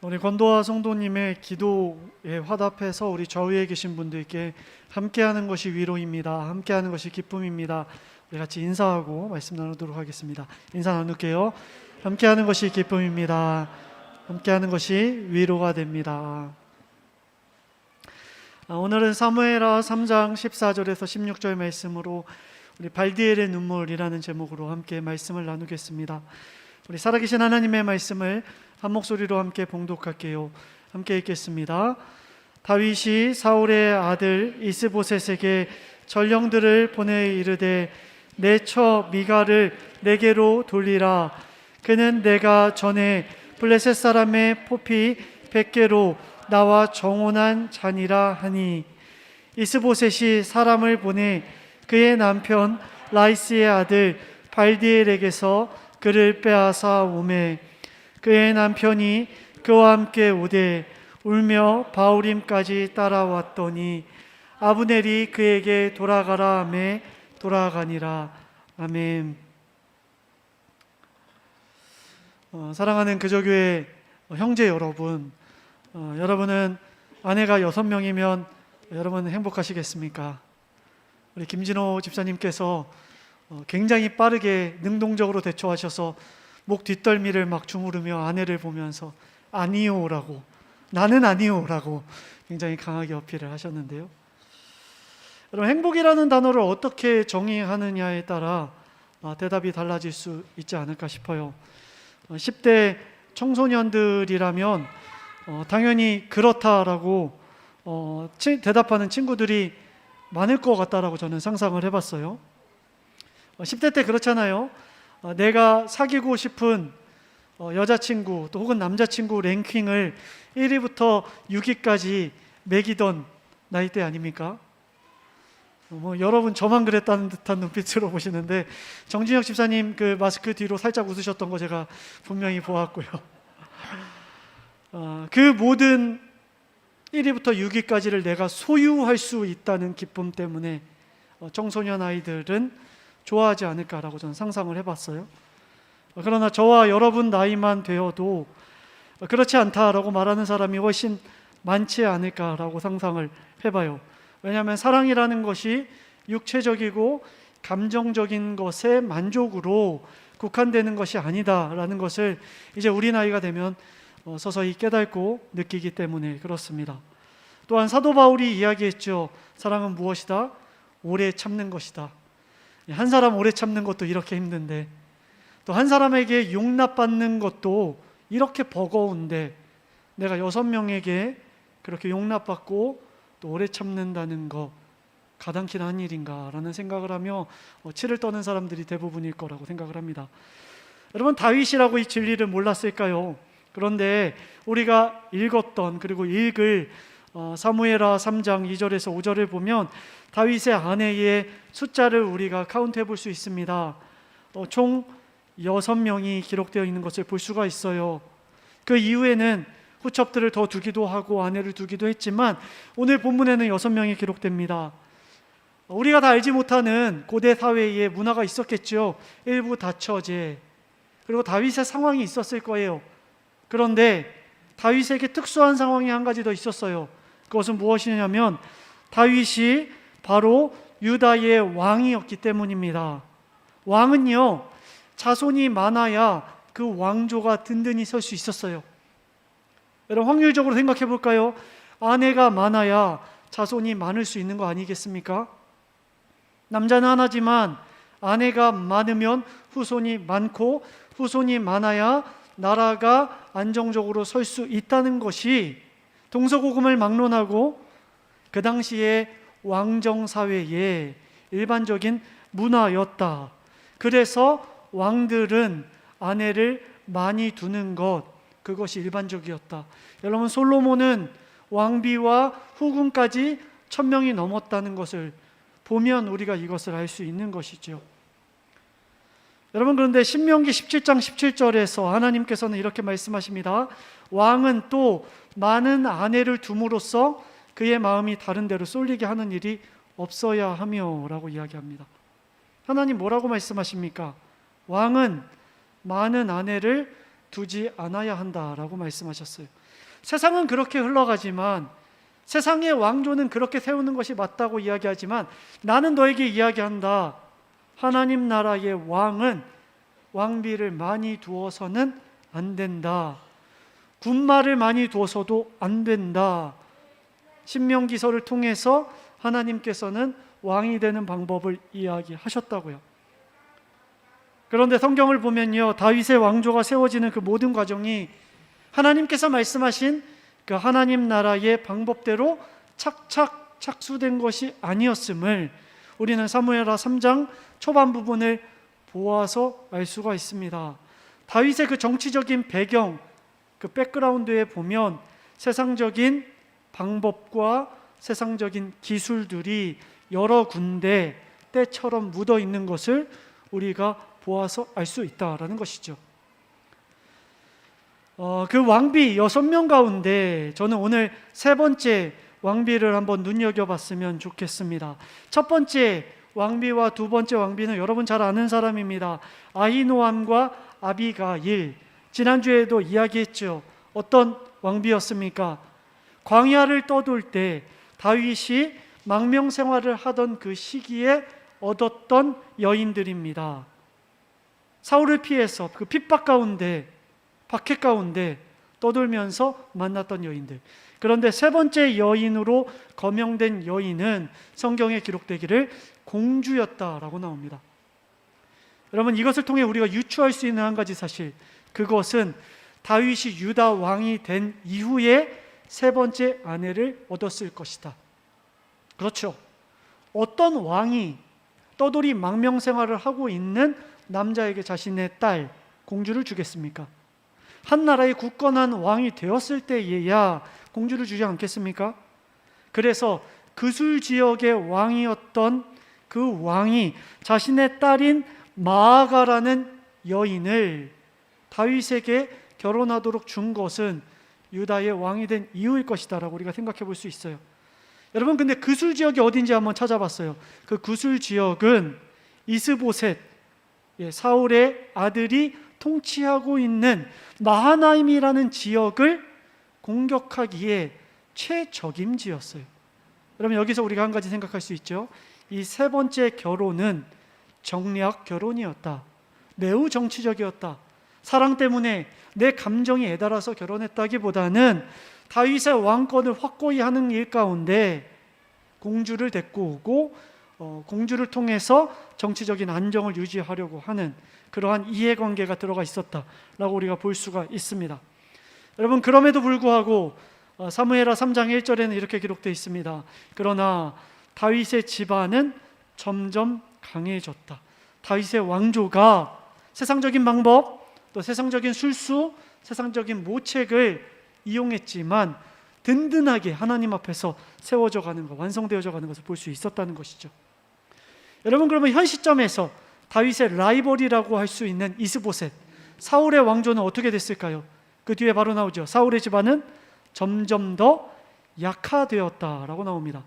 우리 권도화 성도님의 기도에 화답해서 우리 좌우에 계신 분들께 함께하는 것이 위로입니다. 함께하는 것이 기쁨입니다. 우리 같이 인사하고 말씀 나누도록 하겠습니다. 인사 나눌게요. 함께하는 것이 기쁨입니다. 함께하는 것이 위로가 됩니다. 오늘은 사무엘하 3장 14절에서 16절 말씀으로 우리 발디엘의 눈물이라는 제목으로 함께 말씀을 나누겠습니다. 우리 살아계신 하나님의 말씀을 한 목소리로 함께 봉독할게요. 함께 읽겠습니다. 다윗이 사울의 아들 이스보셋에게 전령들을 보내 이르되 내 처 미가를 내게로 돌리라. 그는 내가 전에 블레셋 사람의 포피 100개로 나와 정혼한 자니라 하니, 이스보셋이 사람을 보내 그의 남편 라이스의 아들 발디엘에게서 그를 빼앗아 오매, 그의 남편이 그와 함께 오되 울며 바울임까지 따라왔더니 아브넬이 그에게 돌아가라 하매 돌아가니라. 아멘. 사랑하는 그저교회 형제 여러분, 여러분은 아내가 6명이면 여러분 행복하시겠습니까? 우리 김진호 집사님께서 굉장히 빠르게 능동적으로 대처하셔서 목 뒷덜미를 막 주무르며 아내를 보면서 아니요라고, 나는 아니요라고 굉장히 강하게 어필을 하셨는데요. 여러분, 행복이라는 단어를 어떻게 정의하느냐에 따라 대답이 달라질 수 있지 않을까 싶어요. 10대 청소년들이라면 당연히 그렇다라고 대답하는 친구들이 많을 것 같다라고 저는 상상을 해봤어요. 10대 때 그렇잖아요. 내가 사귀고 싶은 여자친구 또 혹은 남자친구 랭킹을 1위부터 6위까지 매기던 나이대 아닙니까? 여러분 저만 그랬다는 듯한 눈빛으로 보시는데, 정진혁 집사님 그 마스크 뒤로 살짝 웃으셨던 거 제가 분명히 보았고요. 그 모든 1위부터 6위까지를 내가 소유할 수 있다는 기쁨 때문에 청소년 아이들은 좋아하지 않을까라고 저는 상상을 해봤어요. 그러나 저와 여러분 나이만 되어도 그렇지 않다라고 말하는 사람이 훨씬 많지 않을까라고 상상을 해봐요. 왜냐하면 사랑이라는 것이 육체적이고 감정적인 것의 만족으로 국한되는 것이 아니다라는 것을 이제 우리 나이가 되면 서서히 깨닫고 느끼기 때문에 그렇습니다. 또한 사도 바울이 이야기했죠. 사랑은 무엇이다? 오래 참는 것이다. 한 사람 오래 참는 것도 이렇게 힘든데, 또 한 사람에게 용납받는 것도 이렇게 버거운데 내가 6명에게 그렇게 용납받고 또 오래 참는다는 거 가당키나 한 일인가라는 생각을 하며 치를 떠는 사람들이 대부분일 거라고 생각을 합니다. 여러분, 다윗이라고 이 진리를 몰랐을까요? 그런데 우리가 읽었던 그리고 읽을 사무엘하 3장 2절에서 5절을 보면 다윗의 아내의 숫자를 우리가 카운트해 볼 수 있습니다. 총 6명이 기록되어 있는 것을 볼 수가 있어요. 그 이후에는 후첩들을 더 두기도 하고 아내를 두기도 했지만 오늘 본문에는 6명이 기록됩니다. 우리가 다 알지 못하는 고대 사회의 문화가 있었겠죠. 일부 다처제, 그리고 다윗의 상황이 있었을 거예요. 그런데 다윗에게 특수한 상황이 한 가지 더 있었어요. 그것은 무엇이냐면 다윗이 바로 유다의 왕이었기 때문입니다. 왕은요, 자손이 많아야 그 왕조가 든든히 설 수 있었어요. 여러분, 확률적으로 생각해 볼까요? 아내가 많아야 자손이 많을 수 있는 거 아니겠습니까? 남자는 하나지만 아내가 많으면 후손이 많고, 후손이 많아야 나라가 안정적으로 설 수 있다는 것이 동서고금을 막론하고 그 당시에 왕정사회의 일반적인 문화였다. 그래서 왕들은 아내를 많이 두는 것, 그것이 일반적이었다. 여러분, 솔로몬은 왕비와 후궁까지 1000명이 넘었다는 것을 보면 우리가 이것을 알 수 있는 것이죠. 여러분, 그런데 신명기 17장 17절에서 하나님께서는 이렇게 말씀하십니다. 왕은 또 많은 아내를 둠으로써 그의 마음이 다른 데로 쏠리게 하는 일이 없어야 하며 라고 이야기합니다. 하나님 뭐라고 말씀하십니까? 왕은 많은 아내를 두지 않아야 한다라고 말씀하셨어요. 세상은 그렇게 흘러가지만, 세상의 왕조는 그렇게 세우는 것이 맞다고 이야기하지만, 나는 너에게 이야기한다. 하나님 나라의 왕은 왕비를 많이 두어서는 안 된다. 군마를 많이 두어서도 안 된다. 신명기서를 통해서 하나님께서는 왕이 되는 방법을 이야기하셨다고요. 그런데 성경을 보면요, 다윗의 왕조가 세워지는 그 모든 과정이 하나님께서 말씀하신 그 하나님 나라의 방법대로 착착 착수된 것이 아니었음을 우리는 사무엘하 3장 초반 부분을 보아서 알 수가 있습니다. 다윗의 그 정치적인 배경, 그 백그라운드에 보면 세상적인 방법과 세상적인 기술들이 여러 군데 때처럼 묻어 있는 것을 우리가 보아서 알 수 있다라는 것이죠. 그 왕비 6명 가운데 저는 오늘 세 번째 왕비를 한번 눈여겨봤으면 좋겠습니다. 첫 번째 왕비와 두 번째 왕비는 여러분 잘 아는 사람입니다. 아히노암과 아비가일. 지난주에도 이야기했죠. 어떤 왕비였습니까? 광야를 떠돌 때 다윗이 망명 생활을 하던 그 시기에 얻었던 여인들입니다. 사울을 피해서 그 핍박 가운데, 박해 가운데 떠돌면서 만났던 여인들. 그런데 세 번째 여인으로 거명된 여인은 성경에 기록되기를 공주였다라고 나옵니다. 여러분, 이것을 통해 우리가 유추할 수 있는 한 가지 사실, 그것은 다윗이 유다 왕이 된 이후에 세 번째 아내를 얻었을 것이다. 그렇죠. 어떤 왕이 떠돌이 망명 생활을 하고 있는 남자에게 자신의 딸, 공주를 주겠습니까? 한 나라의 굳건한 왕이 되었을 때에야 공주를 주지 않겠습니까? 그래서 그술 지역의 왕이었던 그 왕이 자신의 딸인 마아가라는 여인을 다윗에게 결혼하도록 준 것은 유다의 왕이 된 이유일 것이다 라고 우리가 생각해 볼 수 있어요. 여러분, 근데 그술 지역이 어딘지 한번 찾아봤어요. 그 그술 지역은 이스보셋, 사울의 아들이 통치하고 있는 마하나임이라는 지역을 공격하기에 최적임지였어요. 여러분, 여기서 우리가 한 가지 생각할 수 있죠. 이 세 번째 결혼은 정략 결혼이었다. 매우 정치적이었다. 사랑 때문에 내 감정이 애달아서 결혼했다기보다는 다윗의 왕권을 확고히 하는 일 가운데 공주를 데리고 오고 공주를 통해서 정치적인 안정을 유지하려고 하는 그러한 이해관계가 들어가 있었다라고 우리가 볼 수가 있습니다. 여러분, 그럼에도 불구하고 사무엘하 3장 1절에는 이렇게 기록되어 있습니다. 그러나 다윗의 집안은 점점 강해졌다. 다윗의 왕조가 세상적인 방법, 또 세상적인 술수, 세상적인 모책을 이용했지만 든든하게 하나님 앞에서 세워져 가는 것, 완성되어져 가는 것을 볼 수 있었다는 것이죠. 여러분, 그러면 현 시점에서 다윗의 라이벌이라고 할 수 있는 이스보셋, 사울의 왕조는 어떻게 됐을까요? 그 뒤에 바로 나오죠. 사울의 집안은 점점 더 약화되었다라고 나옵니다.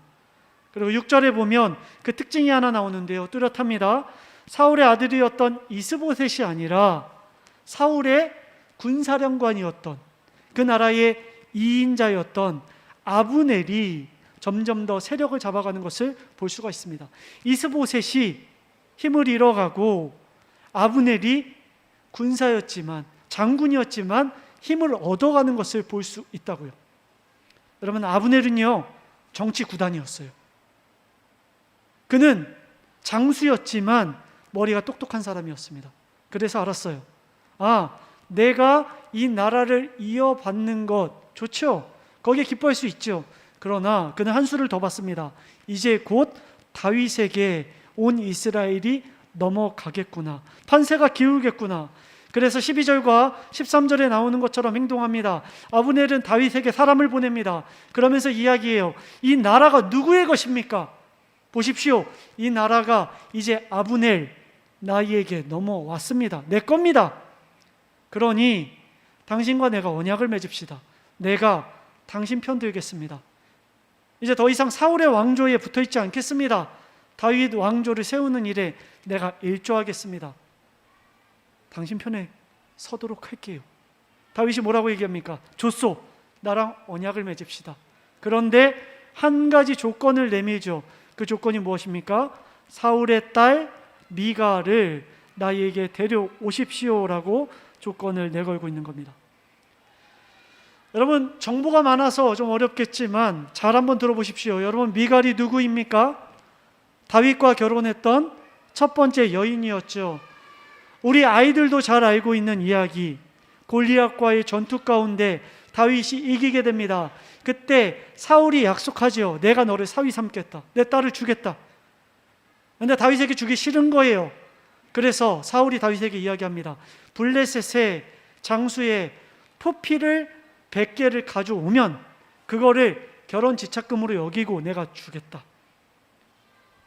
그리고 6절에 보면 그 특징이 하나 나오는데요, 뚜렷합니다. 사울의 아들이었던 이스보셋이 아니라 사울의 군사령관이었던, 그 나라의 2인자였던 아브넬이 점점 더 세력을 잡아가는 것을 볼 수가 있습니다. 이스보셋이 힘을 잃어가고 아브넬이 군사였지만, 장군이었지만 힘을 얻어가는 것을 볼 수 있다고요. 여러분, 아브넬은요, 정치 구단이었어요. 그는 장수였지만 머리가 똑똑한 사람이었습니다. 그래서 알았어요. 내가 이 나라를 이어받는 것 좋죠. 거기에 기뻐할 수 있죠. 그러나 그는 한 수를 더 받습니다. 이제 곧 다윗에게 온 이스라엘이 넘어가겠구나. 판세가 기울겠구나. 그래서 12절과 13절에 나오는 것처럼 행동합니다. 아브넬은 다윗에게 사람을 보냅니다. 그러면서 이야기해요. 이 나라가 누구의 것입니까? 보십시오. 이 나라가 이제 아브넬 나에게 넘어왔습니다. 내 겁니다. 그러니 당신과 내가 언약을 맺읍시다. 내가 당신 편 들겠습니다. 이제 더 이상 사울의 왕조에 붙어있지 않겠습니다. 다윗 왕조를 세우는 일에 내가 일조하겠습니다. 당신 편에 서도록 할게요. 다윗이 뭐라고 얘기합니까? 좋소. 나랑 언약을 맺읍시다. 그런데 한 가지 조건을 내밀죠. 그 조건이 무엇입니까? 사울의 딸 미갈을 나에게 데려오십시오라고 조건을 내걸고 있는 겁니다. 여러분, 정보가 많아서 좀 어렵겠지만 잘 한번 들어보십시오. 여러분, 미갈이 누구입니까? 다윗과 결혼했던 첫 번째 여인이었죠. 우리 아이들도 잘 알고 있는 이야기. 골리앗과의 전투 가운데 다윗이 이기게 됩니다. 그때 사울이 약속하죠. 내가 너를 사위 삼겠다. 내 딸을 주겠다. 그런데 다윗에게 주기 싫은 거예요. 그래서 사울이 다윗에게 이야기합니다. 블레셋의 장수의 포피를 100개를 가져오면 그거를 결혼 지착금으로 여기고 내가 주겠다.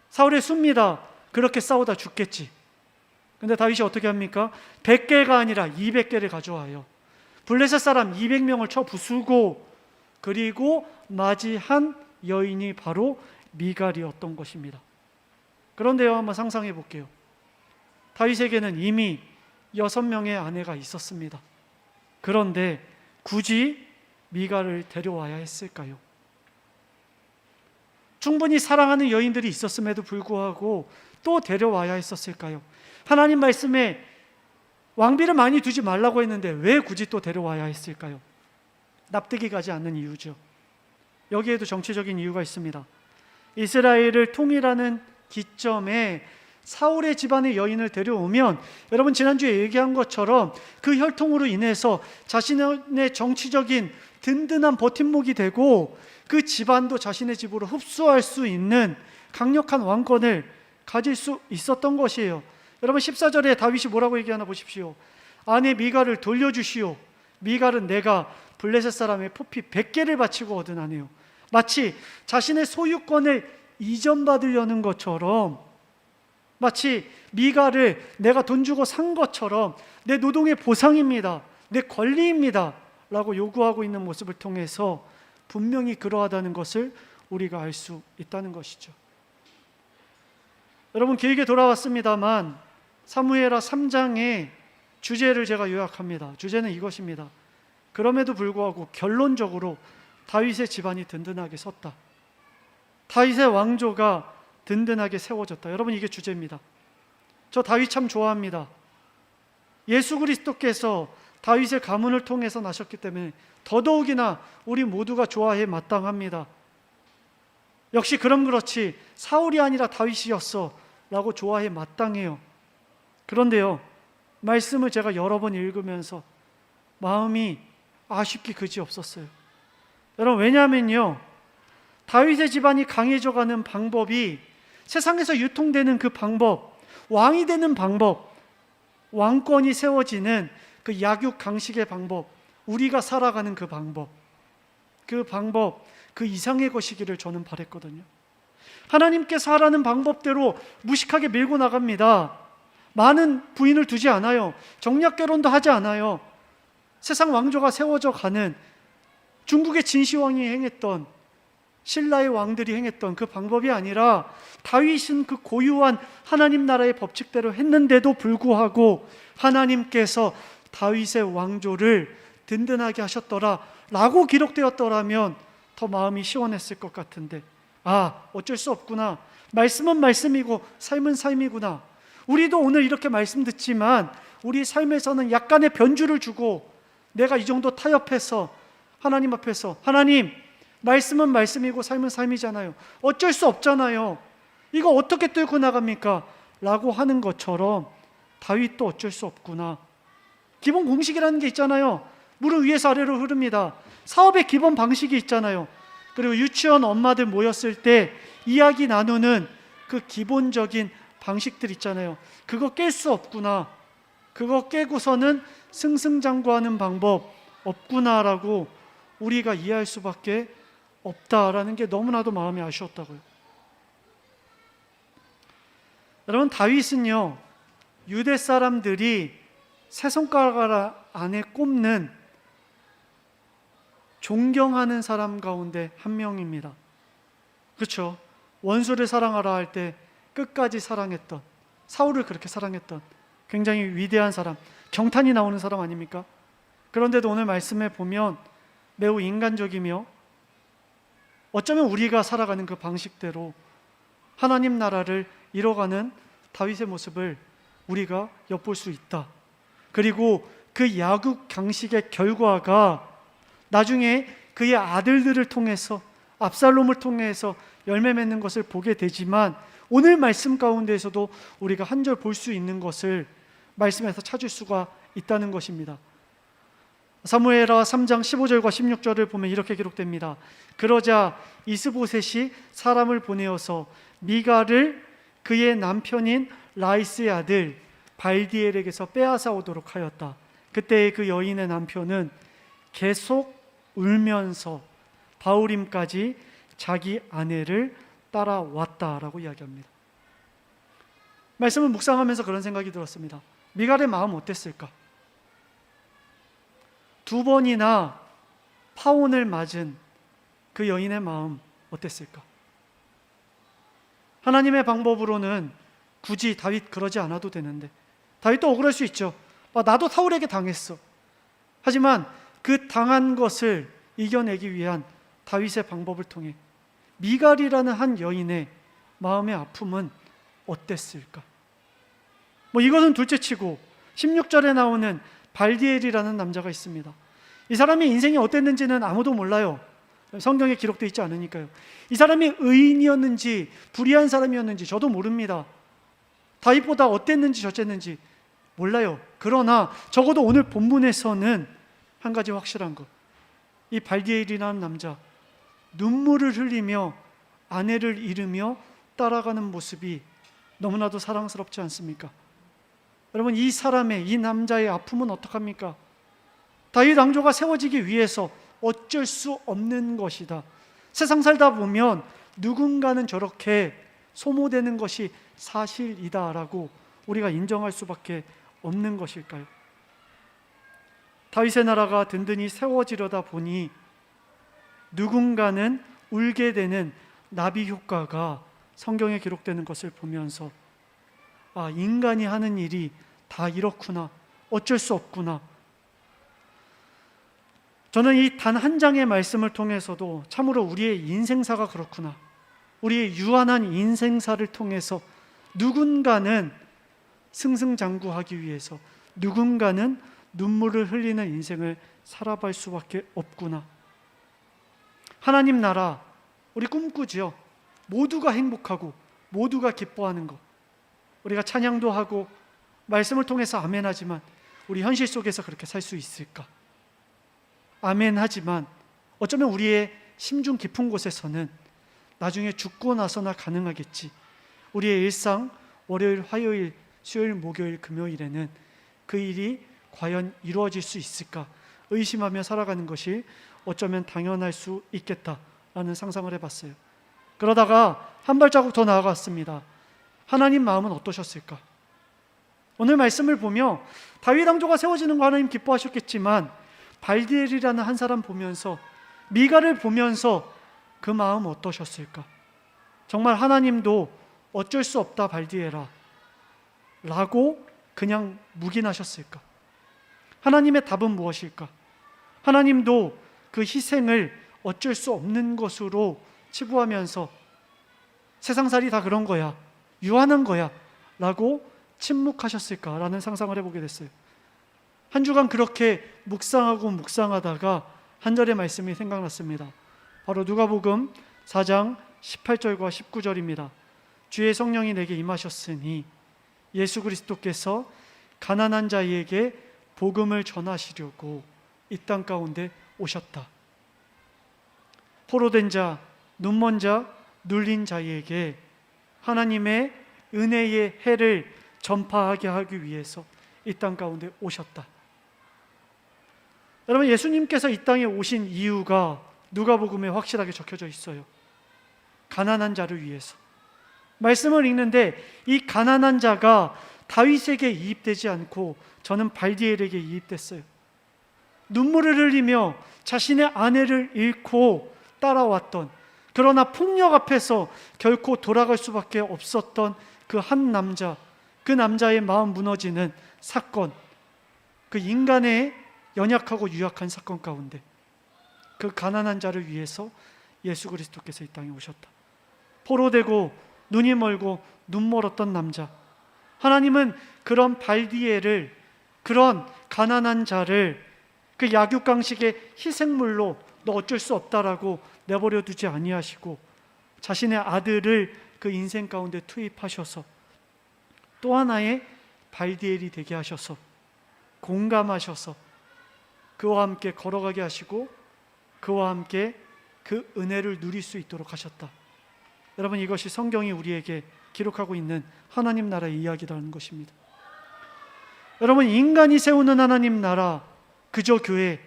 사울이 씁니다. 그렇게 싸우다 죽겠지. 근데 다윗이 어떻게 합니까? 100개가 아니라 200개를 가져와요. 블레셋 사람 200명을 쳐 부수고, 그리고 맞이한 여인이 바로 미갈이었던 것입니다. 그런데요, 한번 상상해 볼게요. 다윗에게는 이미 6명의 아내가 있었습니다. 그런데 굳이 미갈을 데려와야 했을까요? 충분히 사랑하는 여인들이 있었음에도 불구하고 또 데려와야 했었을까요? 하나님 말씀에 왕비를 많이 두지 말라고 했는데 왜 굳이 또 데려와야 했을까요? 납득이 가지 않는 이유죠. 여기에도 정치적인 이유가 있습니다. 이스라엘을 통일하는 기점에 사울의 집안의 여인을 데려오면, 여러분 지난주에 얘기한 것처럼 그 혈통으로 인해서 자신의 정치적인 든든한 버팀목이 되고 그 집안도 자신의 집으로 흡수할 수 있는 강력한 왕권을 가질 수 있었던 것이에요. 여러분 14절에 다윗이 뭐라고 얘기하나 보십시오. 아내 미갈을 돌려주시오. 미갈은 내가 블레셋 사람의 포피 100개를 바치고 얻은 아내요. 마치 자신의 소유권을 이전받으려는 것처럼, 마치 미갈을 내가 돈 주고 산 것처럼 내 노동의 보상입니다, 내 권리입니다 라고 요구하고 있는 모습을 통해서 분명히 그러하다는 것을 우리가 알 수 있다는 것이죠. 여러분, 길게 돌아왔습니다만 사무엘하 3장의 주제를 제가 요약합니다. 주제는 이것입니다. 그럼에도 불구하고 결론적으로 다윗의 집안이 든든하게 섰다. 다윗의 왕조가 든든하게 세워졌다. 여러분, 이게 주제입니다. 저 다윗 참 좋아합니다. 예수 그리스도께서 다윗의 가문을 통해서 나셨기 때문에 더더욱이나 우리 모두가 좋아해 마땅합니다. 역시 그럼 그렇지 사울이 아니라 다윗이었어 라고 좋아해 마땅해요. 그런데요, 말씀을 제가 여러 번 읽으면서 마음이 아쉽기 그지없었어요. 여러분, 왜냐하면요, 다윗의 집안이 강해져가는 방법이, 세상에서 유통되는 그 방법, 왕이 되는 방법, 왕권이 세워지는 그 약육 강식의 방법, 우리가 살아가는 그 방법, 그 이상의 것이기를 저는 바랬거든요. 하나님께서 하라는 방법대로 무식하게 밀고 나갑니다. 많은 부인을 두지 않아요. 정략 결혼도 하지 않아요. 세상 왕조가 세워져 가는, 중국의 진시황이 행했던, 신라의 왕들이 행했던 그 방법이 아니라 다윗은 그 고유한 하나님 나라의 법칙대로 했는데도 불구하고 하나님께서 다윗의 왕조를 든든하게 하셨더라 라고 기록되었더라면 더 마음이 시원했을 것 같은데, 어쩔 수 없구나. 말씀은 말씀이고 삶은 삶이구나. 우리도 오늘 이렇게 말씀 듣지만 우리 삶에서는 약간의 변주를 주고 내가 이 정도 타협해서 하나님 앞에서, 하나님, 말씀은 말씀이고 삶은 삶이잖아요. 어쩔 수 없잖아요. 이거 어떻게 뚫고 나갑니까? 라고 하는 것처럼 다윗도 어쩔 수 없구나. 기본 공식이라는 게 있잖아요. 물은 위에서 아래로 흐릅니다. 사업의 기본 방식이 있잖아요. 그리고 유치원 엄마들 모였을 때 이야기 나누는 그 기본적인 방식들 있잖아요. 그거 깰 수 없구나. 그거 깨고서는 승승장구하는 방법 없구나라고 우리가 이해할 수밖에 없다라는 게 너무나도 마음이 아쉬웠다고요. 여러분, 다윗은요, 유대 사람들이 세 손가락 안에 꼽는 존경하는 사람 가운데 한 명입니다. 그렇죠? 원수를 사랑하라 할 때 끝까지 사랑했던, 사울을 그렇게 사랑했던 굉장히 위대한 사람, 경탄이 나오는 사람 아닙니까? 그런데도 오늘 말씀에 보면 매우 인간적이며 어쩌면 우리가 살아가는 그 방식대로 하나님 나라를 이뤄가는 다윗의 모습을 우리가 엿볼 수 있다. 그리고 그 야국 강식의 결과가 나중에 그의 아들들을 통해서, 압살롬을 통해서 열매 맺는 것을 보게 되지만, 오늘 말씀 가운데에서도 우리가 한 절 볼 수 있는 것을 말씀에서 찾을 수가 있다는 것입니다. 사무엘하 3장 15절과 16절을 보면 이렇게 기록됩니다. 그러자 이스보셋이 사람을 보내어서 미갈을 그의 남편인 라이스의 아들 발디엘에게서 빼앗아 오도록 하였다. 그때 그 여인의 남편은 계속 울면서 바후림까지 자기 아내를 따라왔다라고 이야기합니다. 말씀을 묵상하면서 그런 생각이 들었습니다. 미갈의 마음 어땠을까? 2번이나 파혼을 맞은 그 여인의 마음 어땠을까? 하나님의 방법으로는 굳이 다윗 그러지 않아도 되는데, 다윗도 억울할 수 있죠. 나도 사울에게 당했어. 하지만 그 당한 것을 이겨내기 위한 다윗의 방법을 통해 미갈이라는 한 여인의 마음의 아픔은 어땠을까? 이것은 둘째치고 16절에 나오는 발디엘이라는 남자가 있습니다. 이 사람의 인생이 어땠는지는 아무도 몰라요. 성경에 기록되어 있지 않으니까요. 이 사람이 의인이었는지 불의한 사람이었는지 저도 모릅니다. 다윗보다 어땠는지 저쨌는지 몰라요. 그러나 적어도 오늘 본문에서는 한 가지 확실한 것, 이 발디엘이라는 남자, 눈물을 흘리며 아내를 잃으며 따라가는 모습이 너무나도 사랑스럽지 않습니까? 여러분, 이 사람의, 이 남자의 아픔은 어떡합니까? 다윗 왕조가 세워지기 위해서 어쩔 수 없는 것이다. 세상 살다 보면 누군가는 저렇게 소모되는 것이 사실이다라고 우리가 인정할 수밖에 없는 것일까요? 다윗의 나라가 든든히 세워지려다 보니 누군가는 울게 되는 나비 효과가 성경에 기록되는 것을 보면서 인간이 하는 일이 다 이렇구나, 어쩔 수 없구나. 저는 이 단 한 장의 말씀을 통해서도 참으로 우리의 인생사가 그렇구나, 우리의 유한한 인생사를 통해서 누군가는 승승장구하기 위해서 누군가는 눈물을 흘리는 인생을 살아갈 수밖에 없구나. 하나님 나라 우리 꿈꾸지요. 모두가 행복하고 모두가 기뻐하는 것. 우리가 찬양도 하고 말씀을 통해서 아멘하지만 우리 현실 속에서 그렇게 살 수 있을까? 아멘하지만 어쩌면 우리의 심중 깊은 곳에서는 나중에 죽고 나서나 가능하겠지, 우리의 일상 월요일, 화요일, 수요일, 목요일, 금요일에는 그 일이 과연 이루어질 수 있을까 의심하며 살아가는 것이 어쩌면 당연할 수 있겠다라는 상상을 해봤어요. 그러다가 한 발자국 더 나아갔습니다. 하나님 마음은 어떠셨을까? 오늘 말씀을 보며 다윗 왕조가 세워지는 거 하나님 기뻐하셨겠지만 발디엘이라는 한 사람 보면서, 미갈을 보면서 그 마음 어떠셨을까? 정말 하나님도 어쩔 수 없다 발디엘아 라고 그냥 묵인하셨을까? 하나님의 답은 무엇일까? 하나님도 그 희생을 어쩔 수 없는 것으로 치부하면서 세상살이 다 그런 거야, 유한한 거야 라고 침묵하셨을까라는 상상을 해보게 됐어요. 한 주간 그렇게 묵상하고 묵상하다가 한 절의 말씀이 생각났습니다. 바로 누가복음 4장 18절과 19절입니다. 주의 성령이 내게 임하셨으니 예수 그리스도께서 가난한 자에게 복음을 전하시려고 이 땅 가운데 오셨다. 포로된 자, 눈먼 자, 눌린 자에게 하나님의 은혜의 해를 전파하게 하기 위해서 이 땅 가운데 오셨다. 여러분, 예수님께서 이 땅에 오신 이유가 누가복음에 확실하게 적혀져 있어요. 가난한 자를 위해서. 말씀을 읽는데 이 가난한 자가 다윗에게 이입되지 않고 저는 발디엘에게 이입됐어요. 눈물을 흘리며 자신의 아내를 잃고 따라왔던, 그러나 폭력 앞에서 결코 돌아갈 수밖에 없었던 그 한 남자, 그 남자의 마음 무너지는 사건, 그 인간의 연약하고 유약한 사건 가운데 그 가난한 자를 위해서 예수 그리스도께서 이 땅에 오셨다. 포로되고 눈이 멀고 눈 멀었던 남자, 하나님은 그런 발디엘을, 그런 가난한 자를 그 약육강식의 희생물로 너 어쩔 수 없다라고 내버려 두지 아니하시고 자신의 아들을 그 인생 가운데 투입하셔서 또 하나의 발디엘이 되게 하셔서 공감하셔서 그와 함께 걸어가게 하시고 그와 함께 그 은혜를 누릴 수 있도록 하셨다. 여러분, 이것이 성경이 우리에게 기록하고 있는 하나님 나라의 이야기라는 것입니다. 여러분, 인간이 세우는 하나님 나라, 그저 교회,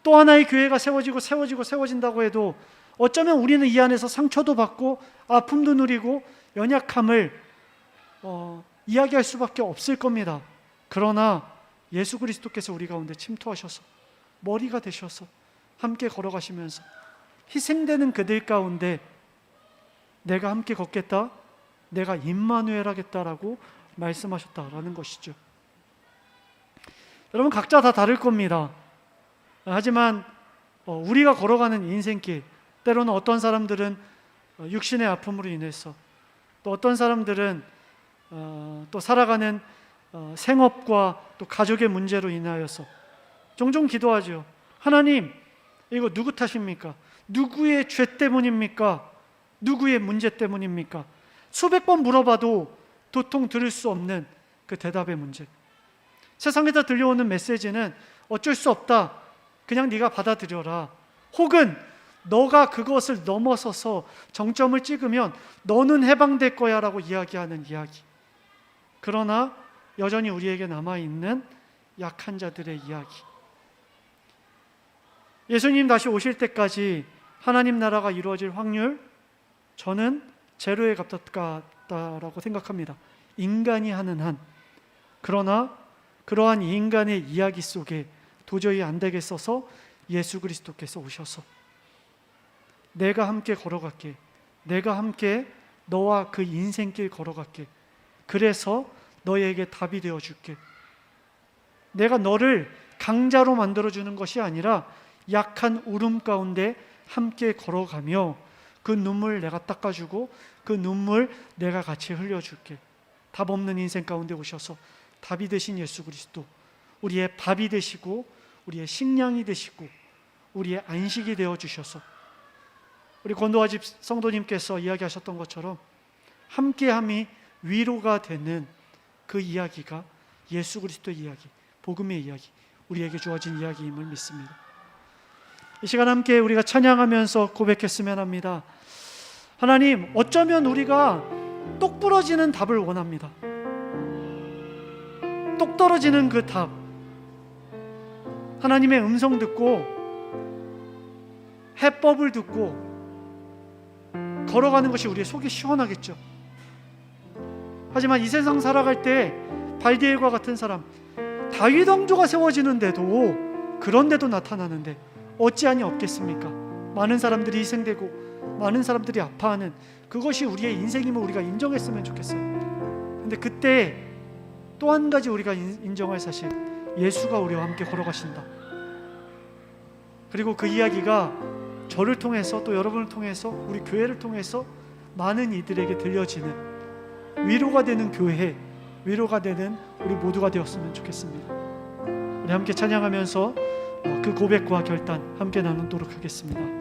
또 하나의 교회가 세워진다고 해도 어쩌면 우리는 이 안에서 상처도 받고 아픔도 누리고 연약함을 이야기할 수밖에 없을 겁니다. 그러나 예수 그리스도께서 우리 가운데 침투하셔서 머리가 되셔서 함께 걸어가시면서 희생되는 그들 가운데 내가 함께 걷겠다, 내가 임마누엘 하겠다라고 말씀하셨다라는 것이죠. 여러분, 각자 다 다를 겁니다. 하지만 우리가 걸어가는 인생길, 때로는 어떤 사람들은 육신의 아픔으로 인해서, 또 어떤 사람들은 또 살아가는 생업과 또 가족의 문제로 인하여서 종종 기도하죠. 하나님, 이거 누구 탓입니까? 누구의 죄 때문입니까? 누구의 문제 때문입니까? 수백 번 물어봐도 도통 들을 수 없는 그 대답의 문제. 세상에서 들려오는 메시지는 어쩔 수 없다, 그냥 네가 받아들여라, 혹은 너가 그것을 넘어서서 정점을 찍으면 너는 해방될 거야 라고 이야기하는 이야기. 그러나 여전히 우리에게 남아있는 약한 자들의 이야기. 예수님 다시 오실 때까지 하나님 나라가 이루어질 확률, 저는 제로에 가깝다라고 생각합니다. 인간이 하는 한. 그러나 그러한 인간의 이야기 속에 도저히 안 되겠어서 예수 그리스도께서 오셔서 내가 함께 걸어갈게, 내가 함께 너와 그 인생길 걸어갈게, 그래서 너에게 답이 되어줄게, 내가 너를 강자로 만들어주는 것이 아니라 약한 울음 가운데 함께 걸어가며 그 눈물 내가 닦아주고 그 눈물 내가 같이 흘려줄게. 답 없는 인생 가운데 오셔서 답이 되신 예수 그리스도, 우리의 밥이 되시고 우리의 식량이 되시고 우리의 안식이 되어주셔서, 우리 권도와 집 성도님께서 이야기하셨던 것처럼 함께함이 위로가 되는 그 이야기가 예수 그리스도의 이야기, 복음의 이야기, 우리에게 주어진 이야기임을 믿습니다. 이 시간 함께 우리가 찬양하면서 고백했으면 합니다. 하나님, 어쩌면 우리가 똑 부러지는 답을 원합니다. 똑 떨어지는 그 답, 하나님의 음성 듣고 해법을 듣고 걸어가는 것이 우리의 속이 시원하겠죠. 하지만 이 세상 살아갈 때 발디엘과 같은 사람, 다윗 왕조가 세워지는데도, 그런데도 나타나는데 어찌하니 없겠습니까? 많은 사람들이 희생되고 많은 사람들이 아파하는 그것이 우리의 인생임을 우리가 인정했으면 좋겠어요. 근데 그때 또 한 가지 우리가 인정할 사실, 예수가 우리와 함께 걸어가신다. 그리고 그 이야기가 저를 통해서, 또 여러분을 통해서, 우리 교회를 통해서 많은 이들에게 들려지는 위로가 되는 교회, 위로가 되는 우리 모두가 되었으면 좋겠습니다. 우리 함께 찬양하면서 그 고백과 결단 함께 나누도록 하겠습니다.